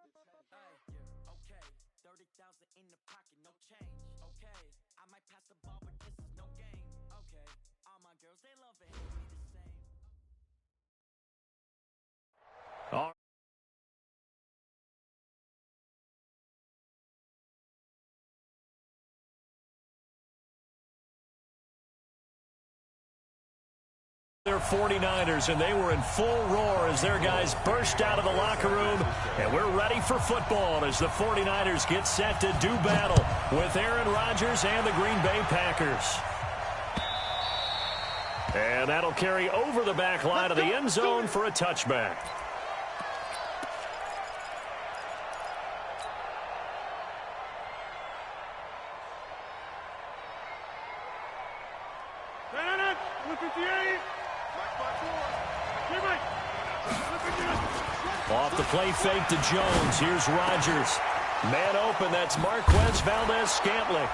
Okay, 30,000 in the pocket, no change. Okay, I might pass the ball, but this is no game. Okay, all my girls, they love it, hate me the same. All right. They're 49ers, and they were in full roar as their guys burst out of the locker room, and we're ready for football as the 49ers get set to do battle with Aaron Rodgers and the Green Bay Packers. And that'll carry over the back line of the end zone for a touchback. Off the play fake to Jones. Here's Rodgers. Man open, that's Marquez Valdez-Scantling.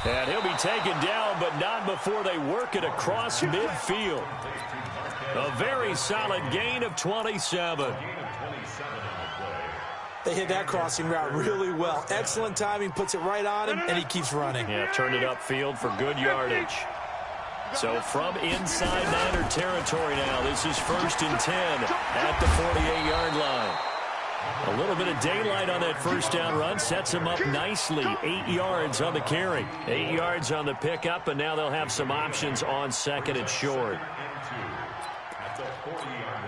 And he'll be taken down, but not before they work it across midfield. A very solid gain of 27. They hit that crossing route really well. Excellent timing, puts it right on him, and he keeps running. Yeah, turned it upfield for good yardage. So from inside Niner territory now, this is 1st and 10 at the 48-yard line. A little bit of daylight on that first down run sets him up nicely. 8 yards on the carry, 8 yards on the pickup, and now they'll have some options on 2nd and short. At the 40-yard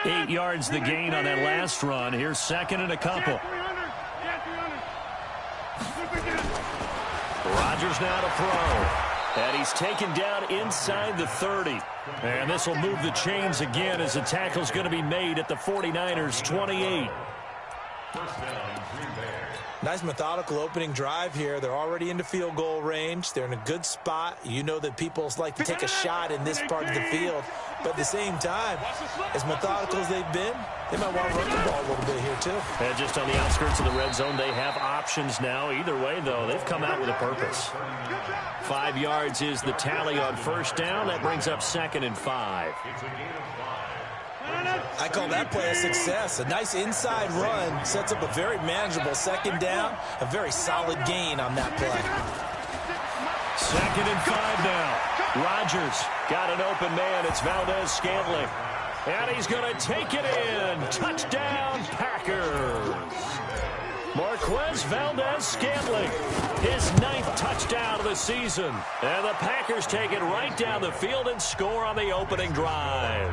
line. 8 yards the gain on that last run. Here's 2nd and a couple. Rodgers now to throw. And he's taken down inside the 30. And this will move the chains again as the tackle's going to be made at the 49ers' 28. First down, Green Bay. Nice methodical opening drive here. They're already into field goal range. They're in a good spot. You know that people like to take a shot in this part of the field. But at the same time, as methodical as they've been, they might want to run the ball a little bit here too. And just on the outskirts of the red zone, they have options now. Either way, though, they've come out with a purpose. 5 yards is the tally on first down. That brings up 2nd and 5. It's a gain of 5. I call that play a success. A nice inside run sets up a very manageable 2nd down. A very solid gain on that play. 2nd and 5 now. Rodgers got an open man. It's Valdez-Scantling. And he's going to take it in. Touchdown, Packers. Marquez Valdez-Scantling, his 9th touchdown of the season. And the Packers take it right down the field and score on the opening drive.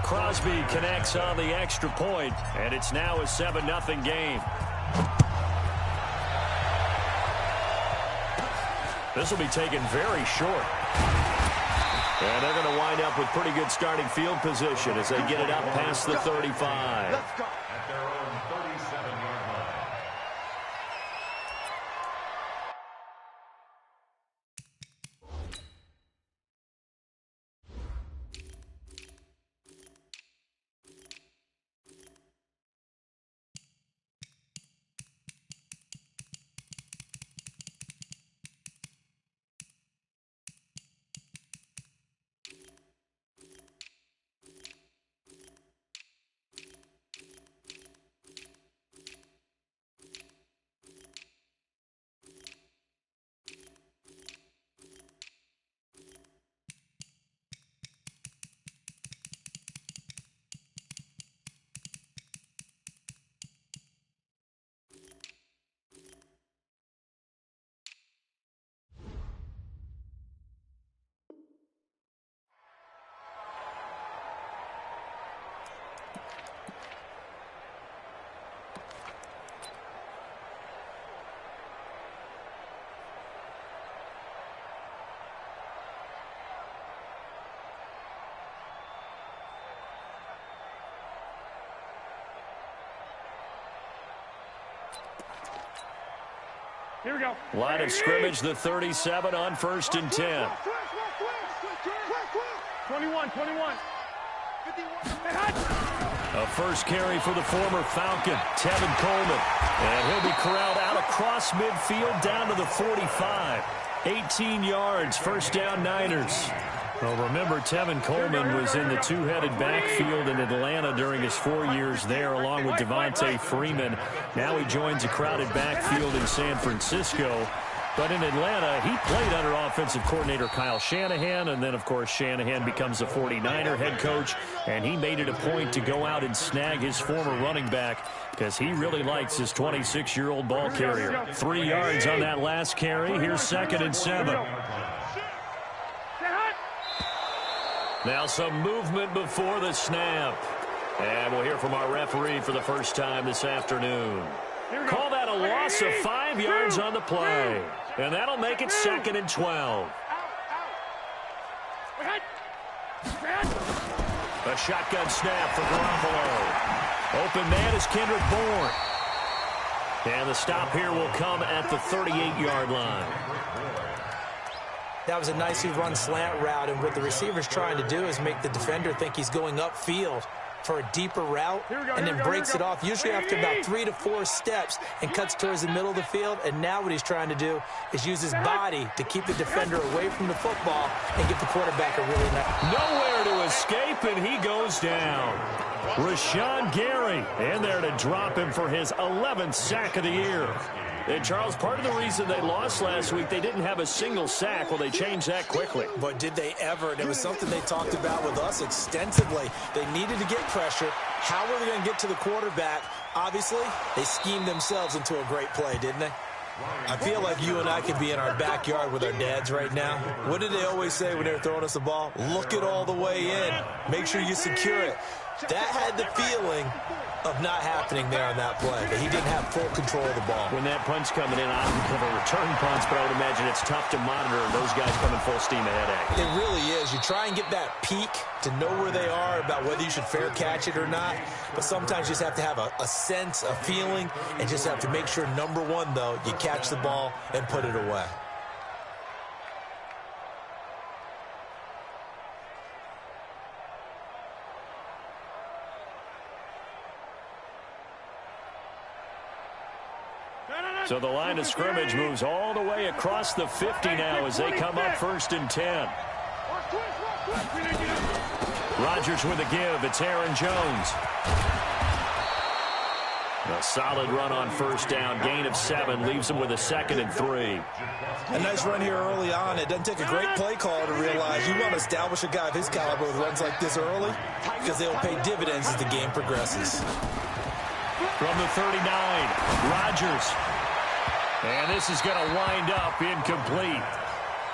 Crosby connects on the extra point, and it's now a 7-0 game. This will be taken very short. And they're going to wind up with pretty good starting field position as they get it up past the 35. At their own 37-yard line. Here we go. Line of scrimmage, the 37 on 1st and 10. 21. A first carry for the former Falcon, Tevin Coleman. And he'll be corralled out across midfield down to the 45. 18 yards, first down Niners. Well, remember, Tevin Coleman was in the two-headed backfield in Atlanta during his 4 years there, along with Devontae Freeman. Now he joins a crowded backfield in San Francisco. But in Atlanta, he played under offensive coordinator Kyle Shanahan, and then, of course, Shanahan becomes a 49er head coach, and he made it a point to go out and snag his former running back because he really likes his 26-year-old ball carrier. 3 yards on that last carry. Here's 2nd and 7. Now some movement before the snap. And we'll hear from our referee for the first time this afternoon. Call that a loss of 5 yards on the play. And that'll make it 2nd and 12. A shotgun snap for Garoppolo. Open man is Kendrick Bourne. And the stop here will come at the 38-yard line. That was a nicely run slant route, and what the receiver's trying to do is make the defender think he's going upfield for a deeper route, and then breaks it off, usually after about 3 to 4 steps, and cuts towards the middle of the field. And now what he's trying to do is use his body to keep the defender away from the football and give the quarterback a really nice... Nowhere to escape, and he goes down. Rashawn Gary in there to drop him for his 11th sack of the year. And, Charles, part of the reason they lost last week, they didn't have a single sack. Well, they changed that quickly. But did they ever? And it was something they talked about with us extensively. They needed to get pressure. How were they going to get to the quarterback? Obviously, they schemed themselves into a great play, didn't they? I feel like you and I could be in our backyard with our dads right now. What did they always say when they were throwing us the ball? Look it all the way in. Make sure you secure it. That had the feeling of not happening there on that play, but he didn't have full control of the ball. When that punch coming in, I don't have a return punch, but I would imagine it's tough to monitor those guys coming full steam ahead at you. It really is. You try and get that peak to know where they are about whether you should fair catch it or not, but sometimes you just have to have a sense, a feeling, and just have to make sure, number one, though, you catch the ball and put it away. So the line of scrimmage moves all the way across the 50 now as they come up 1st and 10. Rodgers with a give. It's Aaron Jones. A solid run on 1st down. Gain of 7 leaves him with a 2nd and 3. A nice run here early on. It doesn't take a great play caller to realize you want to establish a guy of his caliber with runs like this early because they'll pay dividends as the game progresses. From the 39, Rodgers. And this is going to wind up incomplete.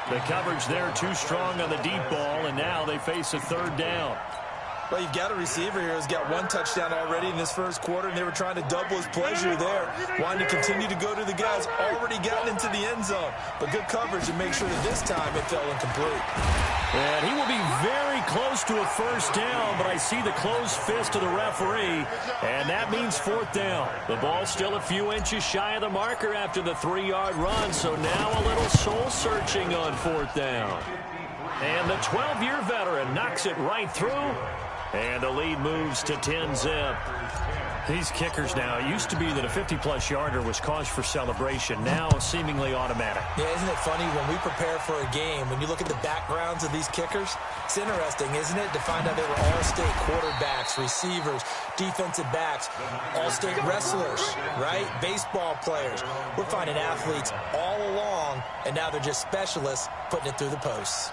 The coverage there too strong on the deep ball, and now they face a 3rd down. Well, you've got a receiver here who's got 1 touchdown already in this first quarter, and they were trying to double his pleasure there, wanting to continue to go to the guys already gotten into the end zone. But good coverage to make sure that this time it fell incomplete. And he will be very close to a 1st down, but I see the closed fist of the referee, and that means 4th down. The ball's still a few inches shy of the marker after the 3-yard run, so now a little soul-searching on 4th down. And the 12-year veteran knocks it right through. And the lead moves to 10-zip. These kickers now, it used to be that a 50-plus yarder was cause for celebration. Now seemingly automatic. Yeah, isn't it funny when we prepare for a game, when you look at the backgrounds of these kickers, it's interesting, isn't it, to find out they were all-state quarterbacks, receivers, defensive backs, all-state wrestlers, right? Baseball players. We're finding athletes all along, and now they're just specialists putting it through the posts.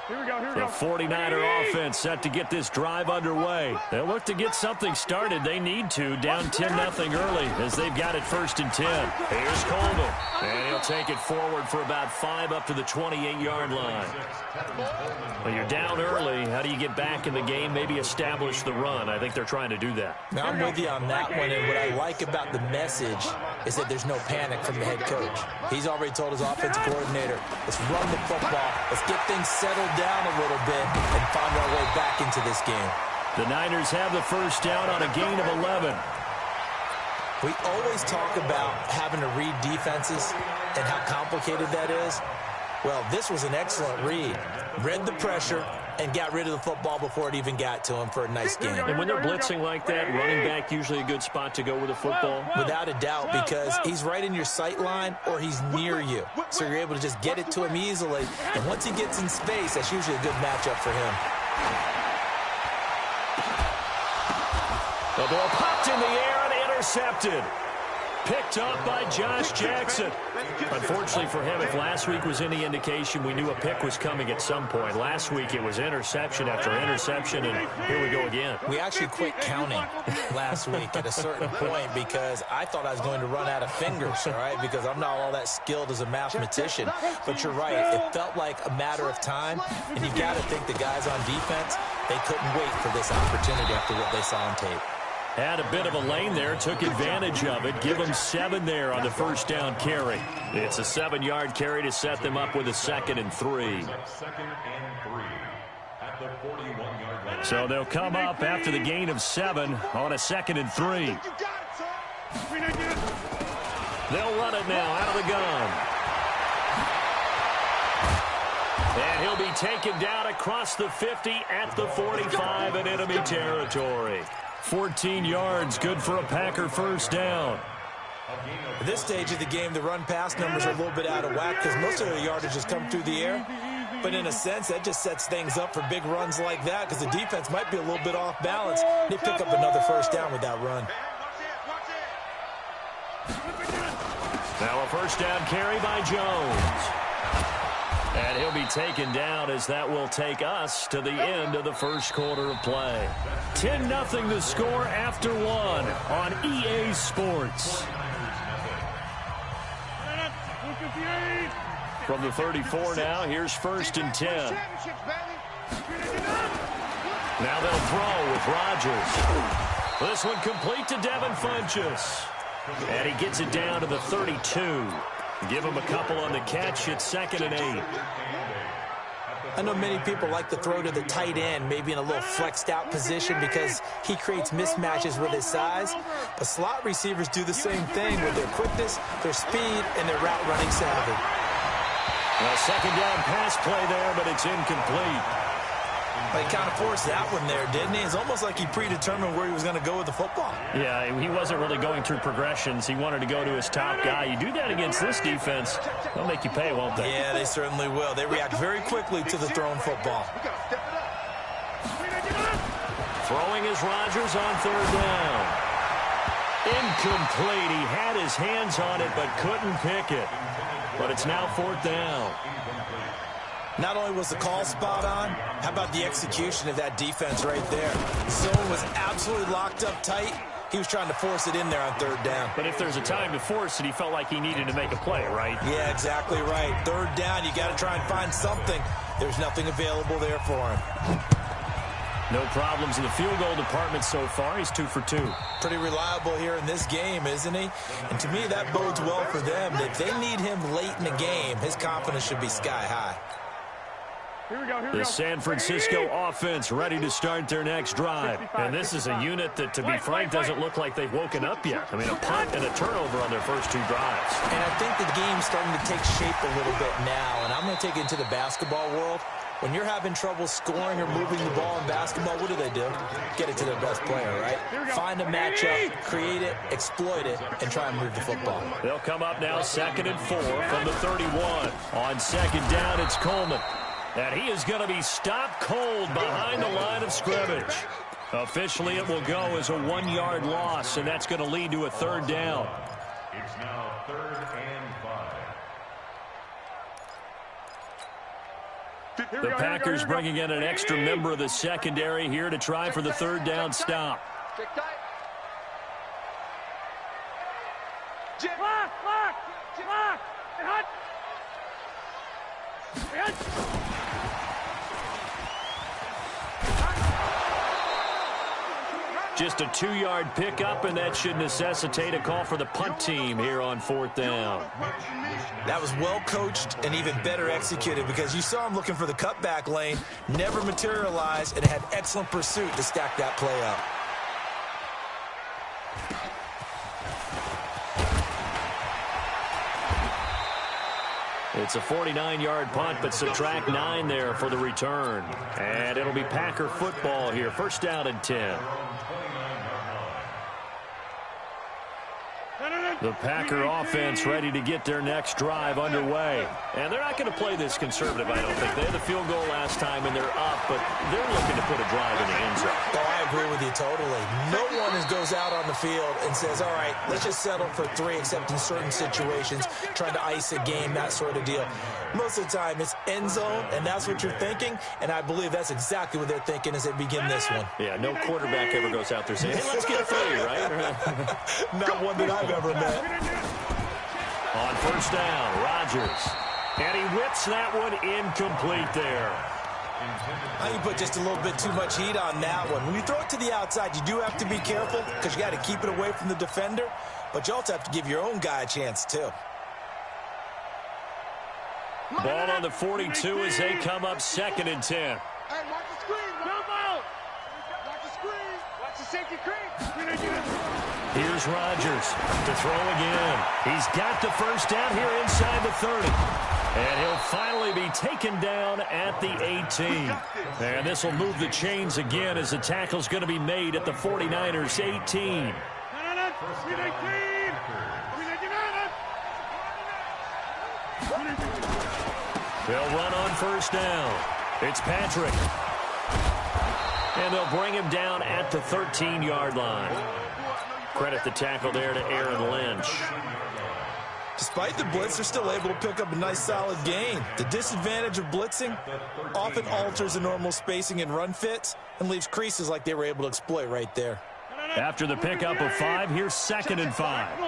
Here we go, here we The go. 49er offense set to get this drive underway. They'll look to get something started. They need to. Down 10-0 early as they've got it 1st and 10. Here's Coleman. And he'll take it forward for about 5 up to the 28-yard line. Well, you're down early. How do you get back in the game? Maybe establish the run. I think they're trying to do that. Now, I'm with you on that one, and what I like about the message is that there's no panic from the head coach. He's already told his offensive coordinator, let's run the football, let's get things settled down a little bit and find our way back into this game. The Niners have the 1st down on a gain of 11. We always talk about having to read defenses and how complicated that is. Well, this was an excellent read. Read the pressure, and got rid of the football before it even got to him for a nice game. And when they're blitzing like that, running back usually a good spot to go with the football? Without a doubt, because he's right in your sight line or he's near you. So you're able to just get it to him easily. And once he gets in space, that's usually a good matchup for him. The ball popped in the air and intercepted. Picked up by Josh Jackson. Unfortunately for him, if last week was any indication, we knew a pick was coming at some point. Last week it was interception after interception, and here we go again. We actually quit counting last week at a certain point because I thought I was going to run out of fingers, all right, because I'm not all that skilled as a mathematician. But you're right. It felt like a matter of time, and you've got to think the guys on defense, they couldn't wait for this opportunity after what they saw on tape. Had a bit of a lane there, took advantage of it. Give them 7 there on the first down carry. It's a 7-yard carry to set them up with a 2nd and 3. So they'll come up after the gain of 7 on a 2nd and 3. They'll run it now out of the gun. And he'll be taken down across the 50 at the 45 in enemy territory. 14 yards, good for a Packer first down. At this stage of the game, the run-pass numbers are a little bit out of whack because most of the yardage has come through the air. But in a sense, that just sets things up for big runs like that because the defense might be a little bit off balance. They pick up another first down with that run. Now a first down carry by Jones. And he'll be taken down as that will take us to the end of the first quarter of play. 10-0 the score after 1 on EA Sports. From the 34 now, here's 1st and 10. Now they'll throw with Rodgers. This one complete to Devin Funchess. And he gets it down to the 32. Give him a couple on the catch. It's 2nd and 8. I know many people like to throw to the tight end, maybe in a little flexed out position because he creates mismatches with his size. But slot receivers do the same thing with their quickness, their speed, and their route running savvy. A 2nd down pass play there, but it's incomplete. But he kind of forced that one there, didn't he? It's almost like he predetermined where he was going to go with the football. Yeah, he wasn't really going through progressions. He wanted to go to his top guy. You do that against this defense, they'll make you pay, won't they? Yeah, they certainly will. They react very quickly to the thrown football. Throwing is Rodgers on 3rd down. Incomplete. He had his hands on it but couldn't pick it. But it's now 4th down. Not only was the call spot on, how about the execution of that defense right there? Zone was absolutely locked up tight. He was trying to force it in there on 3rd down. But if there's a time to force it, he felt like he needed to make a play, right? Yeah, exactly right. 3rd down, you got to try and find something. There's nothing available there for him. No problems in the field goal department so far. He's 2 for 2. Pretty reliable here in this game, isn't he? And to me, that bodes well for them. If they need him late in the game, his confidence should be sky high. The San Francisco offense ready to start their next drive. And this is a unit that, to be frank, doesn't look like they've woken up yet. I mean, a punt and a turnover on their first 2 drives. And I think the game's starting to take shape a little bit now. And I'm going to take it into the basketball world. When you're having trouble scoring or moving the ball in basketball, what do? Get it to their best player, right? Find a matchup, create it, exploit it, and try and move the football. They'll come up now 2nd and 4 from the 31. On 2nd down, it's Coleman. And he is going to be stopped cold behind the line of scrimmage. Officially, it will go as a 1-yard loss, and that's going to lead to a 3rd down. It's now 3rd and 5. The Packers bringing in an extra member of the secondary here to try for the 3rd down stop. Just a 2-yard pickup, and that should necessitate a call for the punt team here on 4th down. That was well coached and even better executed because you saw him looking for the cutback lane, never materialized, and had excellent pursuit to stack that play up. It's a 49-yard punt, but subtract 9 there for the return. And it'll be Packer football here. First down and 10. The Packer offense ready to get their next drive underway. And they're not going to play this conservative, I don't think. They had the field goal last time, and they're up, but they're looking to put a drive in the end zone. Oh, I agree with you totally. No one goes out on the field and says, all right, let's just settle for 3, except in certain situations, trying to ice a game, that sort of deal. Most of the time, it's end zone, and that's what you're thinking, and I believe that's exactly what they're thinking as they begin this one. Yeah, no quarterback ever goes out there saying, hey, let's get 3, right? Not one that I've ever met. On first down, Rodgers. And he whips that one incomplete there. I think you put just a little bit too much heat on that one. When you throw it to the outside, you do have to be careful because you got to keep it away from the defender, but you also have to give your own guy a chance, too. Ball on the 42 as they come up 2nd and 10. Hey, watch the screen. Jump out. Watch the screen. Watch the safety screen. Here's Rodgers to throw again. He's got the first down here inside the 30. And he'll finally be taken down at the 18. And this will move the chains again as the tackle's going to be made at the 49ers 18. They'll run on first down. It's Patrick. And they'll bring him down at the 13-yard line. Credit the tackle there to Aaron Lynch. Despite the blitz, they're still able to pick up a nice, solid gain. The disadvantage of blitzing often alters the normal spacing and run fits and leaves creases like they were able to exploit right there. After the pickup of 5, here's 2nd and 5.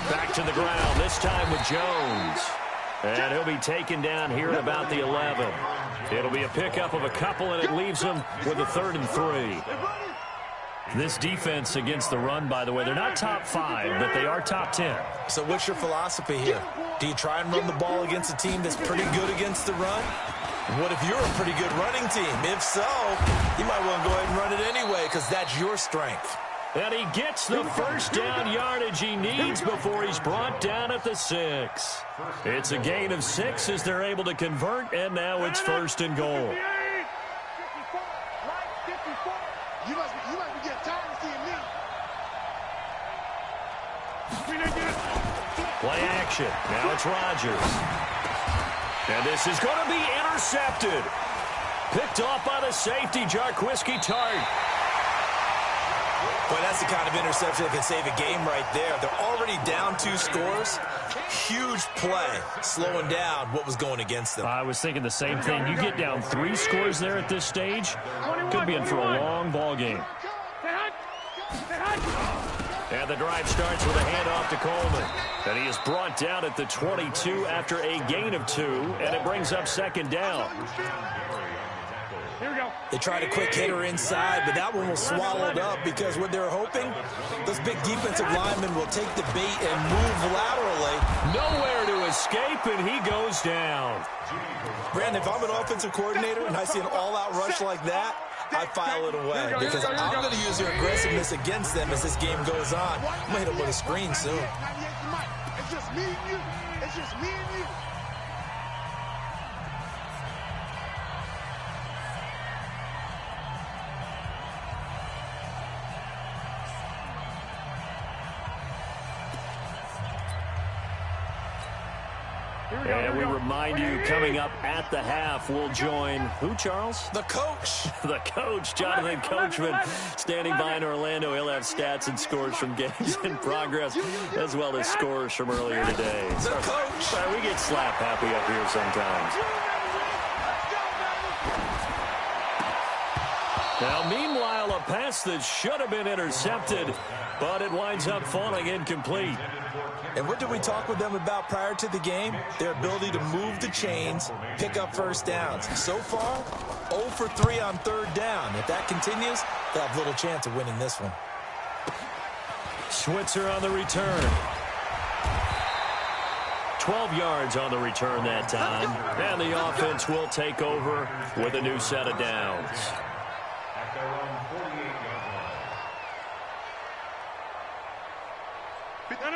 Back to the ground, this time with Jones. And he'll be taken down here at about the 11. It'll be a pickup of a couple, and it leaves him with a 3rd and 3. This defense against the run, by the way, they're not top 5, but they are top 10. So what's your philosophy here? Do you try and run the ball against a team that's pretty good against the run? What if you're a pretty good running team? If so, you might want to go ahead and run it anyway because that's your strength. And he gets the first down yardage he needs before he's brought down at the 6. It's a gain of 6 as they're able to convert, and now it's 1st and goal. You must be getting tired of seeing me. Play action. Now it's Rodgers. And this is going to be intercepted. Picked off by the safety, Jarquiski Tart. Boy, that's the kind of interception that can save a game right there. They're already down 2 scores. Huge play, slowing down what was going against them. I was thinking the same thing. You get down 3 scores there at this stage, could be in for a long ball game. And the drive starts with a handoff to Coleman. And he is brought down at the 22 after a gain of 2, and it brings up 2nd down. Here we go. They tried a quick hitter inside, but that one was swallowed up because what they're hoping, those big defensive linemen will take the bait and move laterally. Nowhere to escape, and he goes down. Brandon, if I'm an offensive coordinator and I see an all-out rush like that, I file it away because I'm going to use their aggressiveness against them as this game goes on. I'm going to hit them with a screen soon. It's just me and you. It's just me and you. And we remind you, coming up at the half, we'll join who, Charles? The coach. The coach, Jonathan Coachman, standing by in Orlando. He'll have stats and scores from games in progress, as well as scores from earlier today. The coach. We get slap happy up here sometimes. Now, meanwhile, a pass that should have been intercepted, but it winds up falling incomplete. And what did we talk with them about prior to the game? Their ability to move the chains, pick up first downs. So far, 0 for 3 on 3rd down. If that continues, they'll have little chance of winning this one. Switzer on the return. 12 yards on the return that time. And the offense will take over with a new set of downs.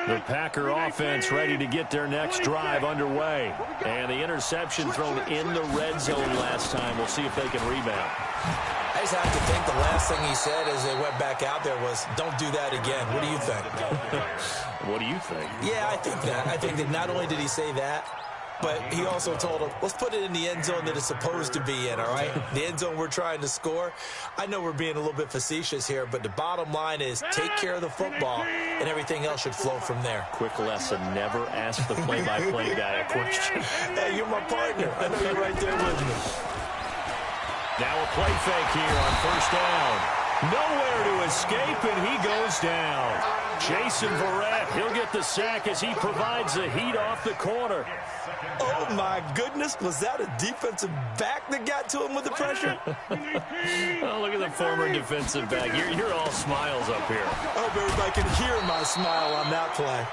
The Packer offense ready to get their next drive underway. And the interception thrown in the red zone last time. We'll see if they can rebound. I just have to think the last thing he said as they went back out there was, don't do that again. What do you think? What do you think? Yeah, I think that. I think that not only did he say that, but he also told him, let's put it in the end zone that it's supposed to be in, all right? The end zone we're trying to score. I know we're being a little bit facetious here, but the bottom line is take care of the football, and everything else should flow from there. Quick lesson, never ask the play-by-play guy a question. Hey, you're my partner. I know you're right there with me. Now a play fake here on first down. Nowhere to escape, and he goes down. Jason Verrett, he'll get the sack as he provides the heat off the corner. Oh, my goodness. Was that a defensive back that got to him with the pressure? Oh, look at the former defensive back. You're all smiles up here. I hope everybody can hear my smile on that play.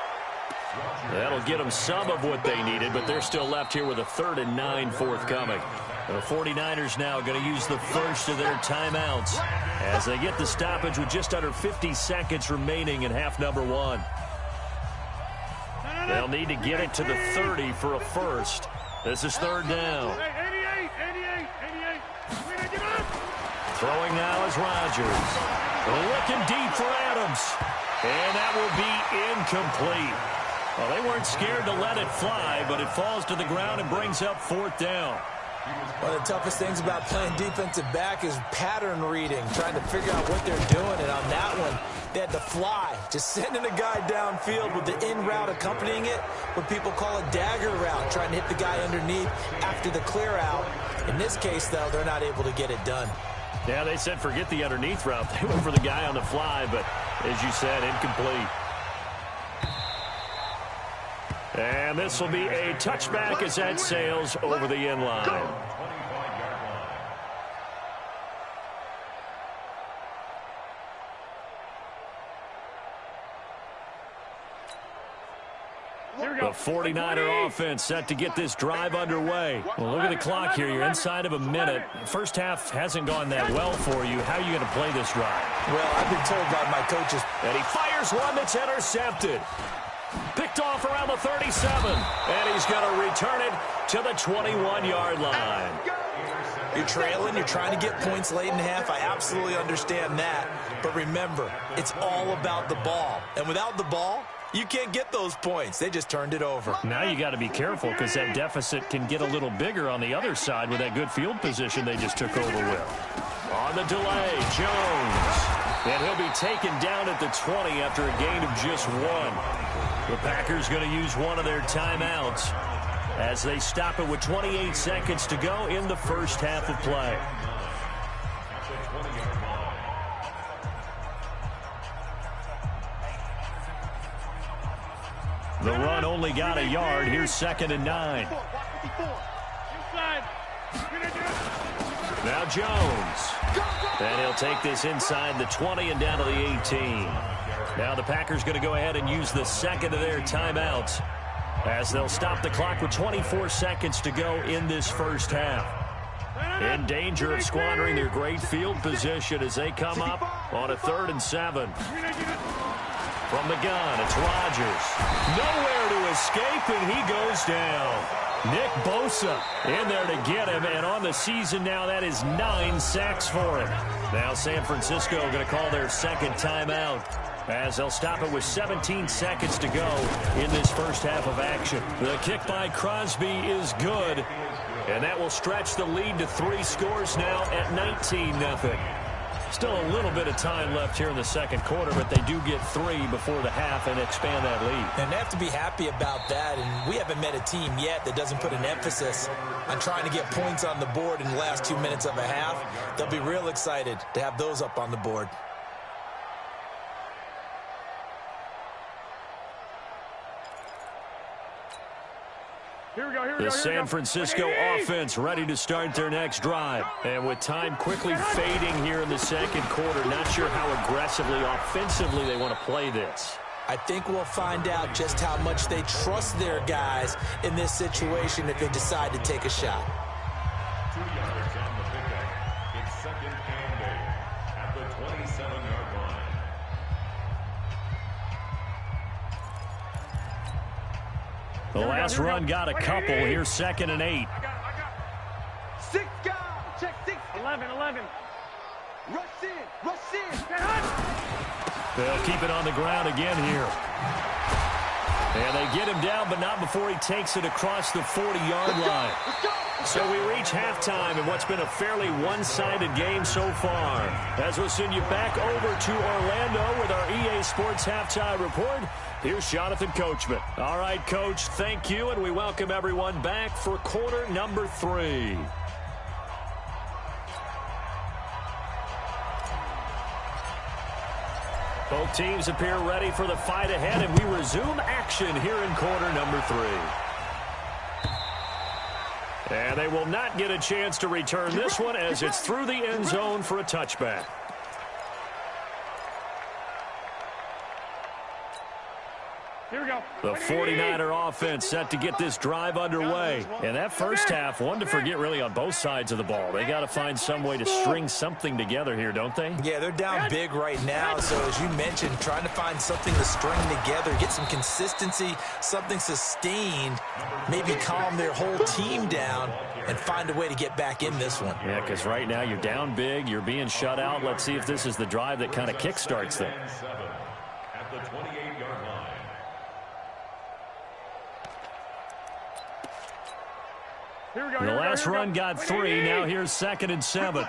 That'll get them some of what they needed, but they're still left here with a 3rd and 9 forthcoming. The 49ers now going to use the first of their timeouts as they get the stoppage with just under 50 seconds remaining in half number 1. They'll need to get it to the 30 for a first. This is 3rd down. 88. Throwing now is Rodgers. Looking deep for Adams. And that will be incomplete. Well, they weren't scared to let it fly, but it falls to the ground and brings up 4th down. One of the toughest things about playing defensive back is pattern reading, trying to figure out what they're doing. And on that one, they had to fly, just sending a guy downfield with the in route accompanying it, what people call a dagger route, trying to hit the guy underneath after the clear out. In this case, though, they're not able to get it done. Yeah, they said forget the underneath route. They went for the guy on the fly, but as you said, incomplete. And this will be a touchback as that sails over the end line. The 49er offense set to get this drive underway. Well, look at the clock here. You're inside of a minute. First half hasn't gone that well for you. How are you going to play this drive? Well, I've been told by my coaches. And he fires one that's intercepted. Picked off around the 37. And he's going to return it to the 21-yard line. You're trailing. You're trying to get points late in half. I absolutely understand that. But remember, it's all about the ball. And without the ball, you can't get those points. They just turned it over. Now you got to be careful because that deficit can get a little bigger on the other side with that good field position they just took over with. On the delay, Jones. And he'll be taken down at the 20 after a gain of just 1. The Packers going to use one of their timeouts as they stop it with 28 seconds to go in the first half of play. The run only got a yard. Here's 2nd and 9. Now Jones. And he'll take this inside the 20 and down to the 18. Now the Packers going to go ahead and use the second of their timeouts as they'll stop the clock with 24 seconds to go in this first half. In danger of squandering their great field position as they come up on a 3rd and 7. From the gun, it's Rodgers. Nowhere to escape, and he goes down. Nick Bosa in there to get him, and on the season now, that is 9 sacks for him. Now San Francisco going to call their second timeout as they'll stop it with 17 seconds to go in this first half of action. The kick by Crosby is good, and that will stretch the lead to 3 scores now at 19-0. Still a little bit of time left here in the second quarter, but they do get 3 before the half and expand that lead. And they have to be happy about that, and we haven't met a team yet that doesn't put an emphasis on trying to get points on the board in the last 2 minutes of a half. They'll be real excited to have those up on the board. The San Francisco offense ready to start their next drive. And with time quickly fading here in the second quarter, not sure how aggressively, offensively they want to play this. I think we'll find out just how much they trust their guys in this situation if they decide to take a shot. 2 yards on the pickup. It's 2nd and 8 at the 27-yard line. The last run got a couple. Here's 2nd and 8. 6 guys. Check 6. 11. Rush in. They'll keep it on the ground again here. And they get him down, but not before he takes it across the 40-yard line. So we reach halftime in what's been a fairly one-sided game so far. As we'll send you back over to Orlando with our EA Sports Halftime Report, here's Jonathan Coachman. All right, Coach, thank you, and we welcome everyone back for quarter number 3. Both teams appear ready for the fight ahead, and we resume action here in quarter number 3. And they will not get a chance to return this one as it's through the end zone for a touchback. Here we go. The 49er offense set to get this drive underway. And that first half, one to forget really on both sides of the ball. They got to find some way to string something together here, don't they? Yeah, they're down big right now. So as you mentioned, trying to find something to string together, get some consistency, something sustained, maybe calm their whole team down and find a way to get back in this one. Yeah, because right now you're down big, you're being shut out. Let's see if this is the drive that kind of kickstarts them. At the 28-yard line. The last run got 3. Now here's 2nd and 7.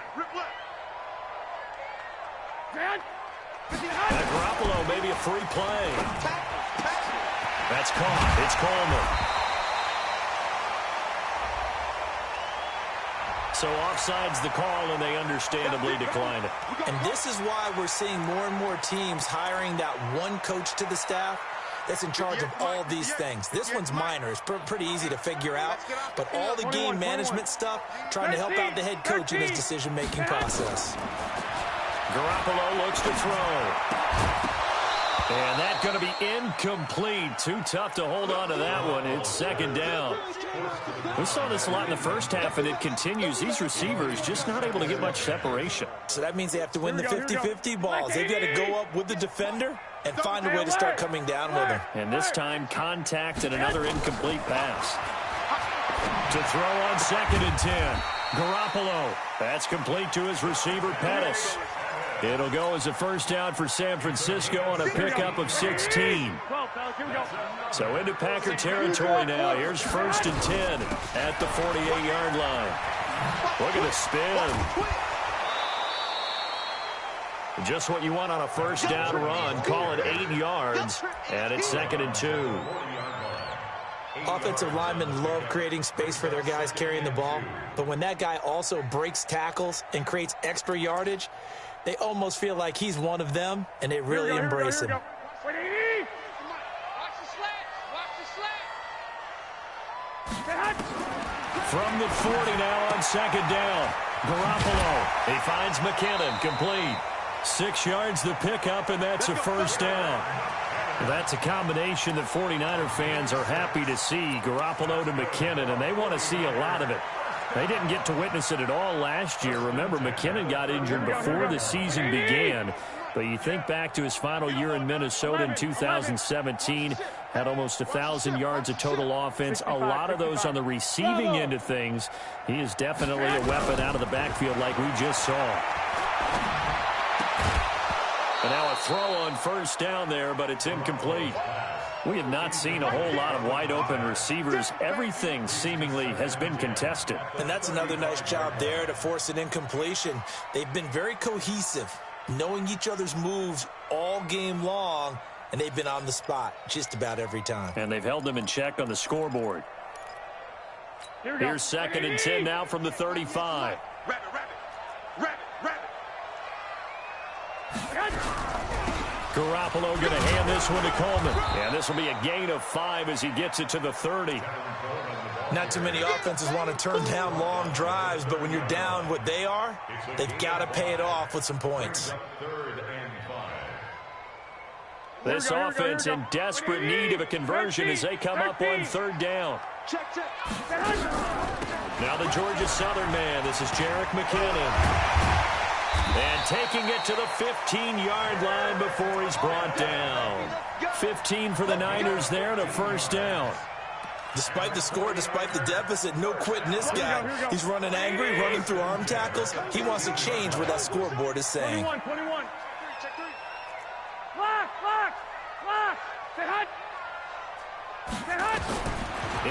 And Garoppolo, maybe a free play. That's caught. It's Coleman. So offside's the call, and they understandably declined it. And this is why we're seeing more and more teams hiring that one coach to the staff that's in charge of all these things. This one's minor. It's pretty easy to figure out. But all the game management stuff, trying to help out the head coach in his decision-making process. Garoppolo looks to throw. And that's going to be incomplete. Too tough to hold on to that one. It's 2nd down. We saw this a lot in the first half, and it continues. These receivers just not able to get much separation. So that means they have to win the 50-50 balls. They've got to go up with the defender and find a way to start coming down with him. And this time, contact and another incomplete pass. To throw on 2nd and 10. Garoppolo. That's complete to his receiver, Pettis. It'll go as a first down for San Francisco on a pickup of 16. So into Packer territory now. Here's 1st and 10 at the 48-yard line. Look at the spin. Just what you want on a first down run. Call it 8 yards, and it's 2nd and 2. Offensive linemen love creating space for their guys carrying the ball, but when that guy also breaks tackles and creates extra yardage, they almost feel like he's one of them, and they really embrace him. From the 40 now on 2nd down. Garoppolo. He finds McKinnon. Complete. 6 yards the pickup, and that's a first down. That's a combination that 49er fans are happy to see. Garoppolo to McKinnon, and they want to see a lot of it. They didn't get to witness it at all last year. Remember, McKinnon got injured before the season began. But you think back to his final year in Minnesota in 2017, had almost 1,000 yards of total offense, a lot of those on the receiving end of things. He is definitely a weapon out of the backfield like we just saw. And now a throw on first down there, but it's incomplete. We have not seen a whole lot of wide-open receivers. Everything seemingly has been contested. And that's another nice job there to force an incompletion. They've been very cohesive, knowing each other's moves all game long, and they've been on the spot just about every time. And they've held them in check on the scoreboard. Here's 2nd and 10 now from the 35. Garoppolo going to hand this one to Coleman. And this will be a gain of 5 as he gets it to the 30. Not too many offenses want to turn down long drives, but when you're down what they are, they've got to pay it off with some points. This offense in desperate need of a conversion as they come up on 3rd down. Now the Georgia Southern man. This is Jerick McKinnon. And taking it to the 15-yard line before he's brought down. 15 for the Niners there and a first down. Despite the score, despite the deficit, no quitting this guy. He's running angry, running through arm tackles. He wants to change what that scoreboard is saying. 21. Check three. Lock. Stay hot.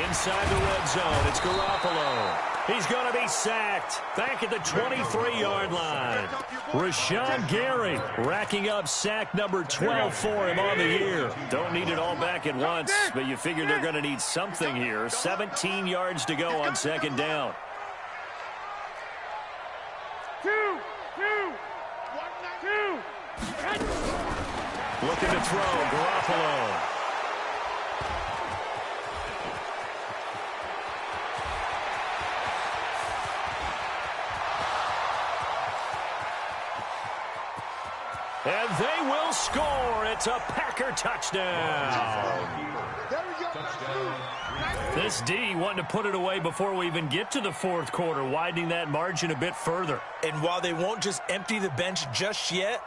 Inside the red zone, it's Garoppolo. He's going to be sacked back at the 23-yard line. Rashawn Gary racking up sack number 12 for him on the year. Don't need it all back at once, but you figure they're going to need something here. 17 yards to go on second down. 2. Looking to throw, Garoppolo. And they will score. It's a Packer touchdown. This D wanting to put it away before we even get to the fourth quarter, widening that margin a bit further. And while they won't just empty the bench just yet,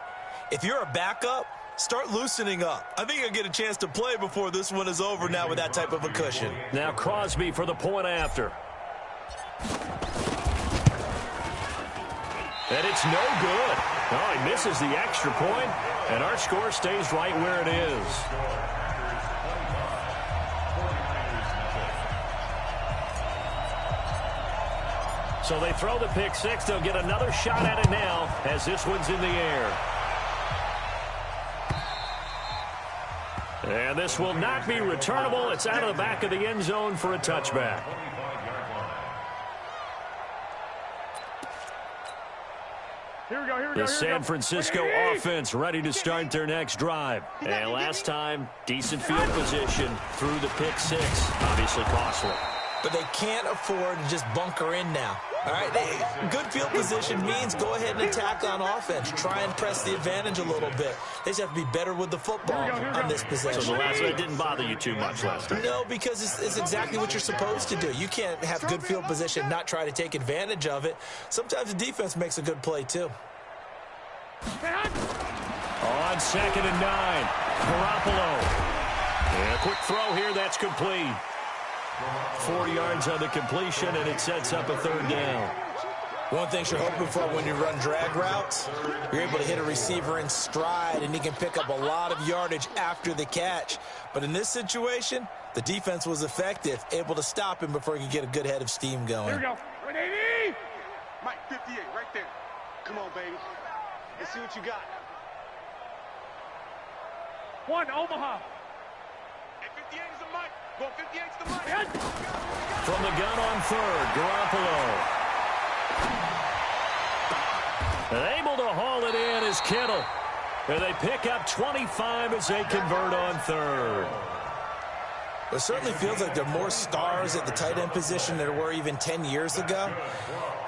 if you're a backup, start loosening up. I think you'll get a chance to play before this one is over now with that type of a cushion. Now Crosby for the point after. And it's no good. Oh, he misses the extra point, and our score stays right where it is. So they throw the pick six. They'll get another shot at it now as this one's in the air. And this will not be returnable. It's out of the back of the end zone for a touchback. Here we go. The San Francisco offense ready to start their next drive. And last time, decent field position through the pick six. Obviously costly. But they can't afford to just bunker in now. All right, good field position means go ahead and attack on offense. Try and press the advantage a little bit. They just have to be better with the football on this possession. So the last one didn't bother you too much last time? No, because it's exactly what you're supposed to do. You can't have good field position, not try to take advantage of it. Sometimes the defense makes a good play, too. On 2nd and 9, Garoppolo. And a quick throw here, that's complete. 4 yards on the completion, and it sets up a third down. One thing you're hoping for when you run drag routes, you're able to hit a receiver in stride, and he can pick up a lot of yardage after the catch. But in this situation, the defense was effective, able to stop him before he could get a good head of steam going. Here we go. 180. Mike, 58, right there. Come on, baby. Let's see what you got. 1, Omaha. Hey, 58 is the Mike. Go, 58's the Mike. From the gun on third, Garoppolo. And able to haul it in is Kittle. And they pick up 25 as they convert on third. It certainly feels like there are more stars at the tight end position than there were even 10 years ago.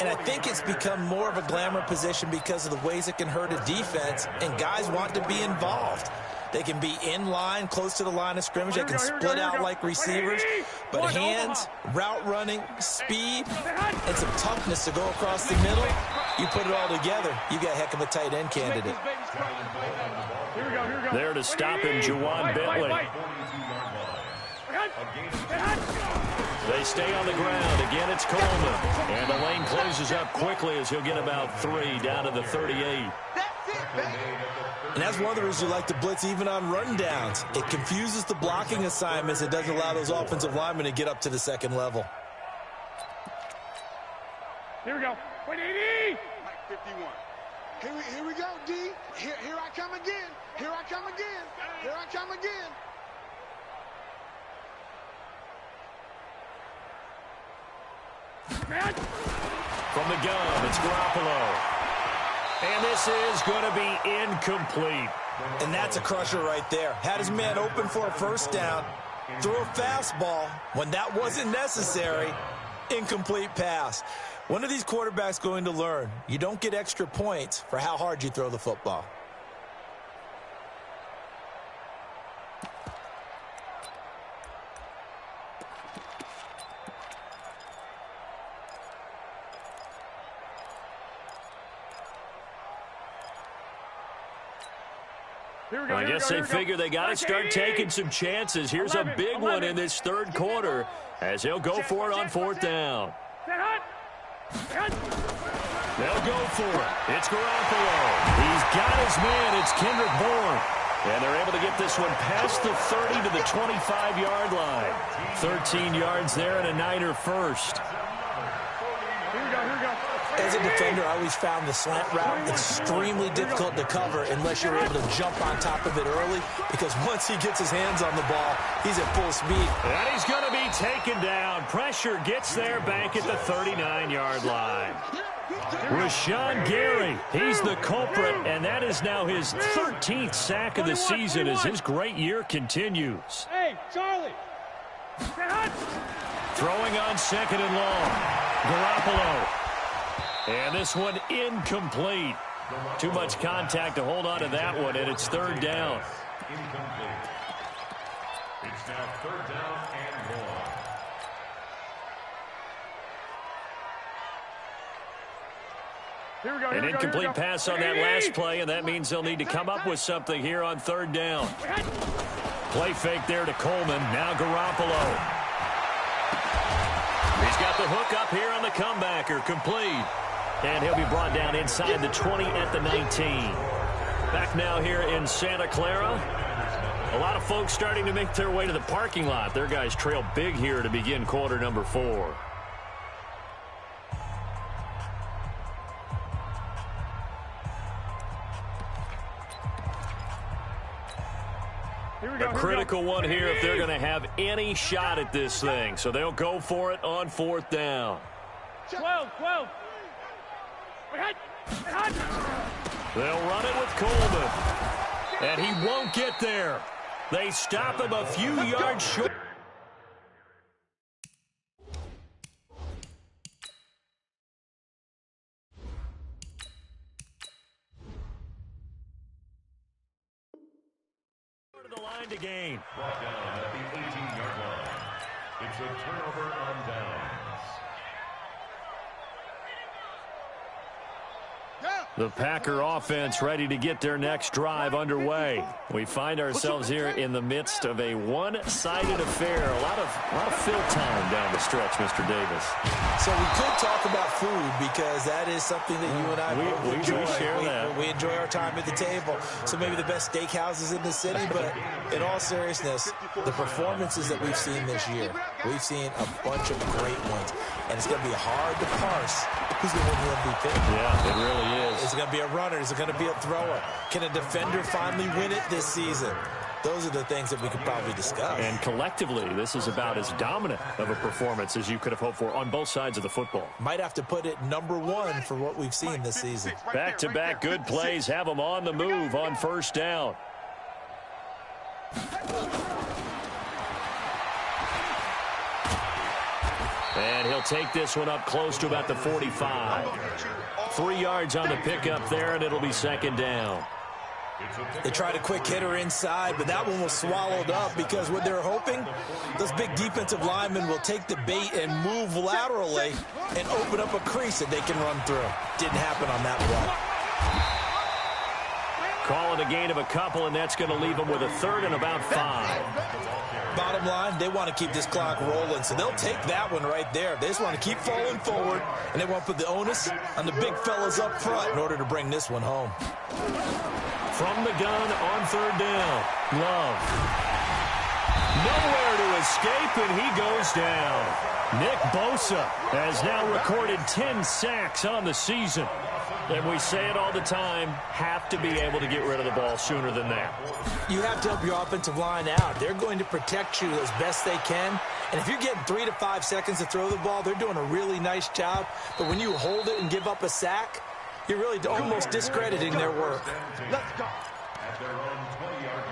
And I think it's become more of a glamour position because of the ways it can hurt a defense, and guys want to be involved. They can be in line, close to the line of scrimmage. They can split out like receivers. But hands, route running, speed, and some toughness to go across the middle, you put it all together, you got a heck of a tight end candidate. There to stop him, Juwan Bentley. They stay on the ground. Again, it's Coleman. And the lane closes up quickly as he'll get about 3 down to the 38. And that's one of the reasons you like to blitz even on run downs. It confuses the blocking assignments. It doesn't allow those offensive linemen to get up to the second level. Here we go. 180. Mike, 51. Here we go, D. Here I come again. Here I come again. Here I come again. From the gun, it's Garoppolo. And this is going to be incomplete. And that's a crusher right there. Had his man open for a first down. Threw a fastball when that wasn't necessary. Incomplete pass. One of these quarterbacks going to learn, you don't get extra points for how hard you throw the football. I guess they figure they got to start taking some chances. Here's a big one in this third quarter as they'll go for it on fourth down. They'll go for it. It's Garoppolo. He's got his man. It's Kendrick Bourne. And they're able to get this one past the 30 to the 25-yard line. 13 yards there and a Niner first. Here we go. As a defender, I always found the slant route extremely difficult to cover unless you're able to jump on top of it early, because once he gets his hands on the ball, he's at full speed. And he's going to be taken down. Pressure gets there back at the 39-yard line. Rashawn Gary, he's the culprit, and that is now his 13th sack of the season as his great year continues. Hey, Charlie. Throwing on second and long. Garoppolo. And this one incomplete. Too much contact to hold on to that one, and it's third down. Incomplete. It's now third down and 1. Here we go. An incomplete pass on that last play, and that means they'll need to come up with something here on third down. Play fake there to Coleman. Now Garoppolo. He's got the hook up here on the comebacker. Complete. And he'll be brought down inside the 20 at the 19. Back now here in Santa Clara. A lot of folks starting to make their way to the parking lot. Their guys trail big here to begin quarter number 4. A critical one here if they're going to have any shot at this thing. So they'll go for it on fourth down. 12. They'll run it with Coleman. And he won't get there. They stop him a few yards short. The line to gain. Brought down at the 18-yard line. It's a turnover on downs. The Packer offense ready to get their next drive underway. We find ourselves here in the midst of a one-sided affair. A lot of fill time down the stretch, Mr. Davis. So we could talk about food, because that is something that you and I both enjoy. We share that. We enjoy our time at the table. So maybe the best steakhouses in the city, but in all seriousness, the performances that we've seen this year, we've seen a bunch of great ones. And it's going to be hard to parse who's going to win the MVP. Yeah, it really is. Is it going to be a runner? Is it going to be a thrower? Can a defender finally win it this season? Those are the things that we could probably discuss. And collectively, this is about as dominant of a performance as you could have hoped for on both sides of the football. Might have to put it number 1 for what we've seen this season. Back-to-back good plays have them on the move on first down. And he'll take this one up close to about the 45. 3 yards on the pickup there, and it'll be second down. They tried a quick hitter inside, but that one was swallowed up, because what they're hoping, those big defensive linemen will take the bait and move laterally and open up a crease that they can run through. Didn't happen on that play. Call it a gain of a couple, and that's going to leave them with a third and about 5. Bottom line, they want to keep this clock rolling, so they'll take that one right there. They just want to keep falling forward, and they want to put the onus on the big fellas up front in order to bring this one home. From the gun on third down, Love. Nowhere to escape, and he goes down. Nick Bosa has now recorded 10 sacks on the season. And we say it all the time, have to be able to get rid of the ball sooner than that. You have to help your offensive line out. They're going to protect you as best they can. And if you're getting 3 to 5 seconds to throw the ball, they're doing a really nice job. But when you hold it and give up a sack, you're really almost discrediting their work. Let's go. At their own 20-yard line.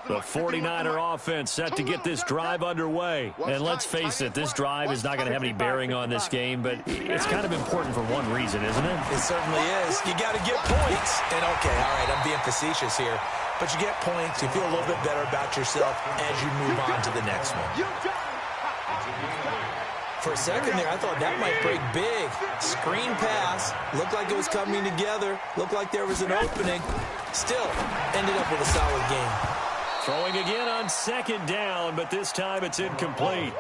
The 49er offense set to get this drive underway. And let's face it, this drive is not going to have any bearing on this game, but it's kind of important for one reason, isn't it? It certainly is. You got to get points. And, okay, all right, I'm being facetious here. But you get points, you feel a little bit better about yourself as you move on to the next one. For a second there, I thought that might break big. Screen pass. Looked like it was coming together. Looked like there was an opening. Still ended up with a solid game. Throwing again on second down, but this time it's incomplete.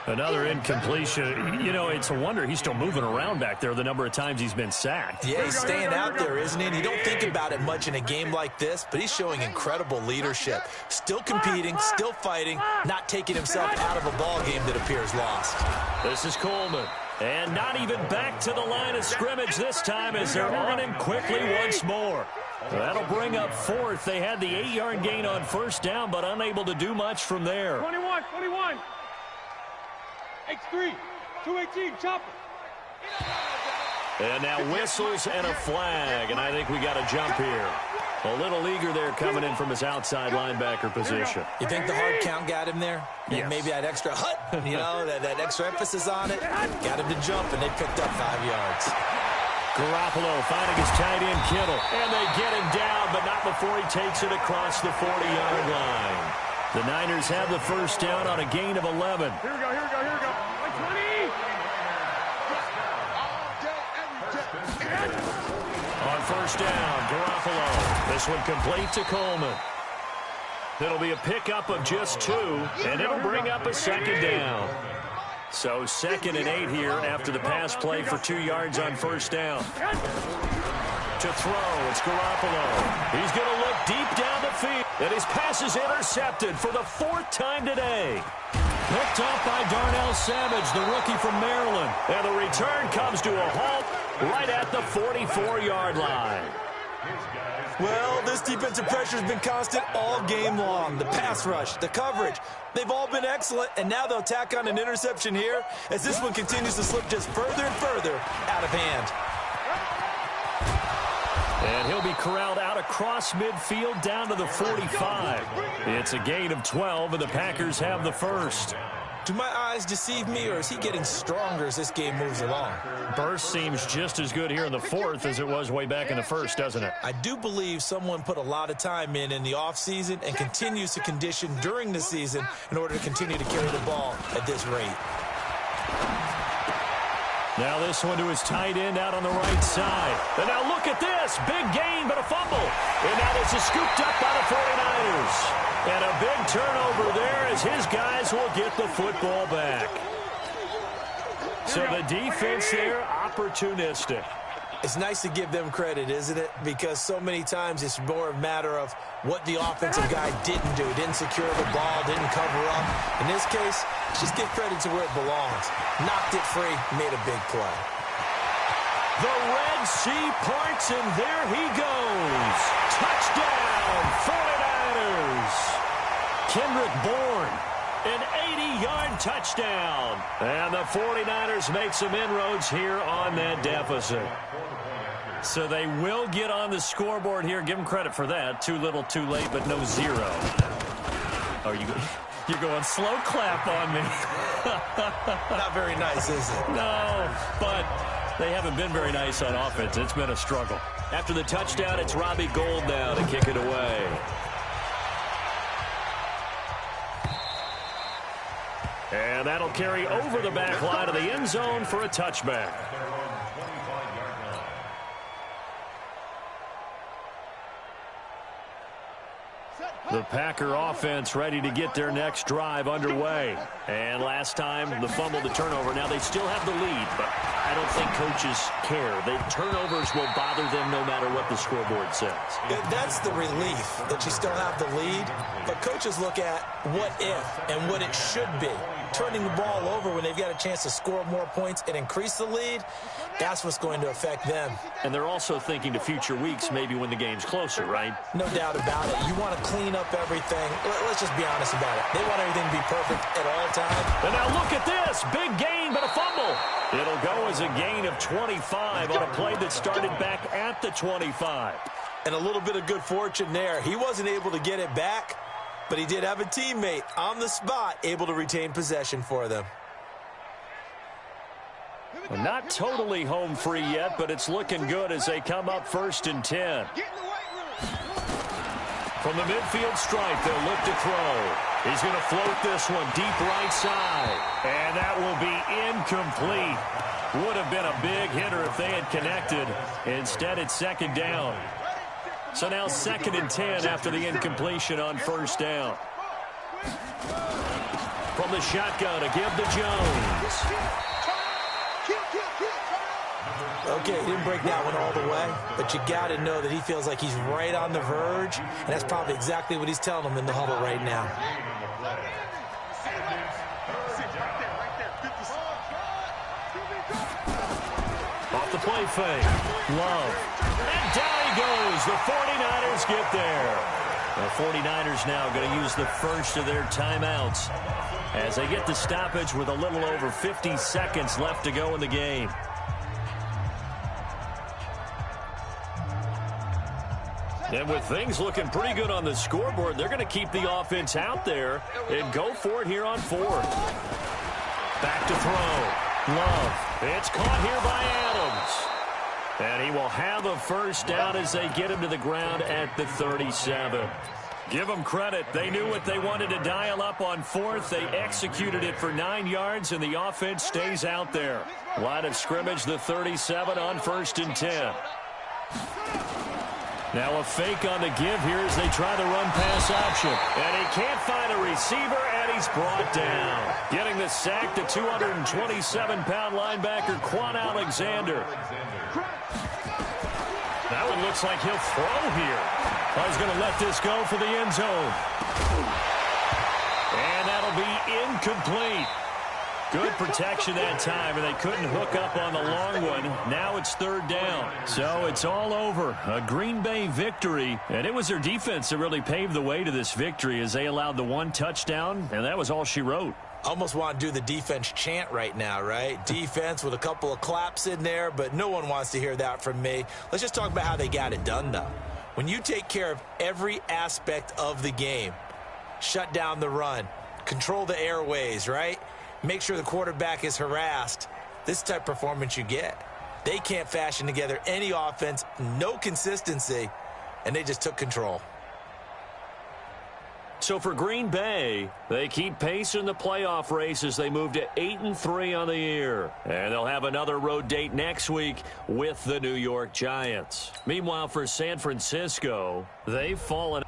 Another incompletion. You know, it's a wonder he's still moving around back there the number of times he's been sacked. Yeah, he's staying out there, isn't he? You don't think about it much in a game like this, but he's showing incredible leadership. Still competing, still fighting, not taking himself out of a ball game that appears lost. This is Coleman. And not even back to the line of scrimmage this time as they're on him quickly once more. That'll bring up fourth. They had the 8-yard gain on first down, but unable to do much from there. 21. X3, 218, chopper. And now whistles and a flag, and I think we got a jump here. A little eager there coming in from his outside linebacker position. You think the hard count got him there? Yes. And maybe that extra that extra emphasis on it got him to jump, and they picked up 5 yards. Garoppolo finding his tight end Kittle, and they get him down, but not before he takes it across the 40-yard line. The Niners have the first down on a gain of 11. Here we go. 20. On first down, Garoppolo. This one complete to Coleman. It'll be a pickup of just 2, and it'll bring up a second down. So 2nd and 8 here after the pass play for 2 yards on first down. To throw, it's Garoppolo. He's going to look deep down the field. And his pass is intercepted for the 4th time today. Picked off by Darnell Savage, the rookie from Maryland. And the return comes to a halt right at the 44-yard line. Well, this defensive pressure has been constant all game long. The pass rush, the coverage, they've all been excellent, and now they'll tack on an interception here as this one continues to slip just further and further out of hand. And he'll be corralled out across midfield down to the 45. It's a gain of 12, and the Packers have the first. Do my eyes deceive me, or is he getting stronger as this game moves along? Burst seems just as good here in the 4th as it was way back in the 1st, doesn't it? I do believe someone put a lot of time in the offseason and continues to condition during the season in order to continue to carry the ball at this rate. Now this one to his tight end out on the right side. And now look at this. Big gain, but a fumble. And now this is scooped up by the 49ers. And a big turnover there as his guys will get the football back. So the defense there, opportunistic. It's nice to give them credit, isn't it? Because so many times it's more a matter of what the offensive guy didn't do. Didn't secure the ball, didn't cover up. In this case, just give credit to where it belongs. Knocked it free, made a big play. The Red Sea parts, and there he goes. Touchdown, 49ers. Kendrick Bourne, an 80-yard touchdown. And the 49ers make some inroads here on that deficit. So they will get on the scoreboard here. Give them credit for that. Too little, too late, but no 0. Oh, you're going slow clap on me. Not very nice, is it? No, but they haven't been very nice on offense. It's been a struggle. After the touchdown, it's Robbie Gould now to kick it away. And that'll carry over the back line of the end zone for a touchback. The Packer offense ready to get their next drive underway. And last time, the fumble, the turnover. Now, they still have the lead, but I don't think coaches care. The turnovers will bother them no matter what the scoreboard says. That's the relief that you still have the lead. But coaches look at what if and what it should be. Turning the ball over when they've got a chance to score more points and increase the lead, that's what's going to affect them. And they're also thinking to future weeks, maybe when the game's closer, right? No doubt about it. You want to clean up everything. Let's just be honest about it. They want everything to be perfect at all times. And now look at this. Big gain, but a fumble. It'll go as a gain of 25 on a play that started back at the 25. And a little bit of good fortune there. He wasn't able to get it back, but he did have a teammate on the spot able to retain possession for them. Well, not totally home free yet, but it's looking good as they come up 1st and 10. From the midfield stripe, they'll look to throw. He's going to float this one deep right side. And that will be incomplete. Would have been a big hitter if they had connected. Instead, it's second down. So now 2nd and 10 after the incompletion on first down. From the shotgun, a give to Jones. Okay, he didn't break that one all the way, but you got to know that he feels like he's right on the verge, and that's probably exactly what he's telling them in the huddle right now. Off the play fake. Love. And down he goes. The 49ers get there. The 49ers now going to use the first of their timeouts as they get the stoppage with a little over 50 seconds left to go in the game. And with things looking pretty good on the scoreboard, they're going to keep the offense out there and go for it here on 4th. Back to throw. Love. It's caught here by Adams. And he will have a first down as they get him to the ground at the 37. Give them credit. They knew what they wanted to dial up on 4th. They executed it for 9 yards, and the offense stays out there. Line of scrimmage, the 37 on 1st and 10. Now a fake on the give here as they try the run-pass option. And he can't find a receiver, and he's brought down. Getting the sack, the 227-pound linebacker, Quan Alexander. That one looks like he'll throw here. He's going to let this go for the end zone. And that'll be incomplete. Good protection that time, and they couldn't hook up on the long one. Now it's 3rd down. So it's all over. A Green Bay victory, and it was their defense that really paved the way to this victory as they allowed the 1 touchdown, and that was all she wrote. Almost want to do the defense chant right now, right? Defense with a couple of claps in there, but no one wants to hear that from me. Let's just talk about how they got it done, though. When you take care of every aspect of the game, shut down the run, control the airways, right? Make sure the quarterback is harassed. This type of performance you get. They can't fashion together any offense, no consistency, and they just took control. So for Green Bay, they keep pace in the playoff race as they move to 8-3 on the year. And they'll have another road date next week with the New York Giants. Meanwhile, for San Francisco, they've fallen